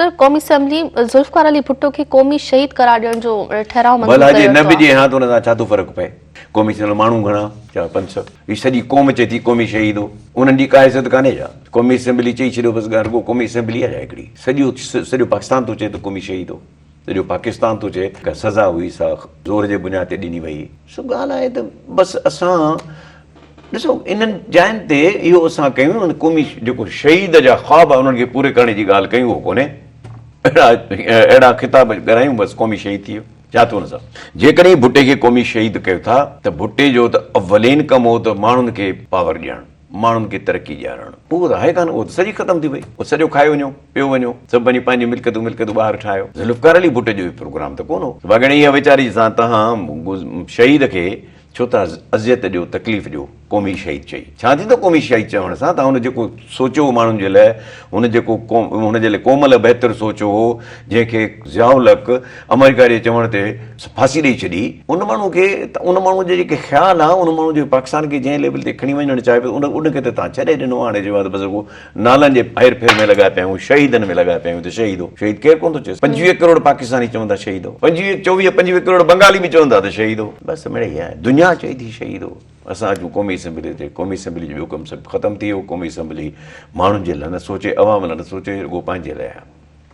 Sir कौमी assembly Zulfikar Ali Bhutto के कौमी शहीद करार ॾियण जो ठहराव मंज़ूर भला जे कयो न वियो बिजे आहे। हाँ तो उन सां छा थो फ़र्क़ु पए क़ौमी चैनल माण्हू घणा छा 500 ही सॼी क़ौम चए थी क़ौमी शहीद हो उन्हनि जी का इज़त कान्हे छा क़ौमी असेंबली चई छॾियो बसि ॻाल्हि रुॻो क़ौमी असेंबली आहे छा हिकिड़ी सॼो पाकिस्तान थो चए त क़ौमी शहीद हो सॼो पाकिस्तान थो चए का सज़ा हुई सा ज़ोर जे बुनियाद ते ॾिनी वई सो ॻाल्हि आहे त बसि असां ॾिसो इन्हनि जायुनि ते इहो असां कयूं क़ौमी जेको शहीद जा ख़्वाब आहे उन्हनि खे पूरे करण जी ॻाल्हि कयूं उहो कोन्हे अहिड़ा ख़िताब करायूं बसि क़ौमी शहीद थी वियो छा थियो हुन सां जेकॾहिं भुट्टे खे क़ौमी शहीद कयो था त भुट्टे जो त अवलीन कमु हो त माण्हुनि खे पावर ॾियणु माण्हुनि खे तरक़ी ॾियारणु उहो त आहे कान उहो त सॼी ख़तमु थी वई उहो सॼो खाए वञो पियो वञो सभु वञी पंहिंजी मिल्कियतूं ॿाहिरि ठाहियो ज़ुल्फकार अली भुट्टे जो प्रोग्राम त कोन हो वगणे इहा वीचारी सां तव्हां शहीद खे छो त अज़ियत ॾियो तकलीफ़ ॾियो क़ौमी शहीद चई छा थींदो क़ौमी शहीद चवण सां तव्हां हुन जेको सोचियो माण्हुनि जे लाइ हुन जे लाइ क़ौम लाइ बहितर सोचियो हो जंहिंखे ज़ियाउल हक़ अमेरिका जे चवण ते फांसी ॾेई छॾी उन माण्हू खे उन माण्हू जे जेके ख़्याल आहे उन माण्हू जे पाकिस्तान खे जंहिं लेवल ते खणी वञणु चाहे पियो उनखे त तव्हां छॾे ॾिनो हाणे जो आहे त बसि उहो नालनि जे हेर फेर में लॻा पिया आहियूं शहीदनि में लॻा पिया आहियूं त शहीद हो शहीद केरु कोन थो चए 25 करोड़ पाकिस्तानी चवंदा शहीद हो 25 करोड़ बंगाली बि चवंदा त शहीद हो बसि मिड़ई आहे दुनिया चई थी शहीद हो असां अचूं क़ौमी असेंबली ते क़ौमी असेंबली जो ॿियो कमु सभु ख़तमु थी वियो क़ौमी असेंबली माण्हुनि जे लाइ न सोचे अवाम लाइ न सोचे रुॻो पंहिंजे लाइ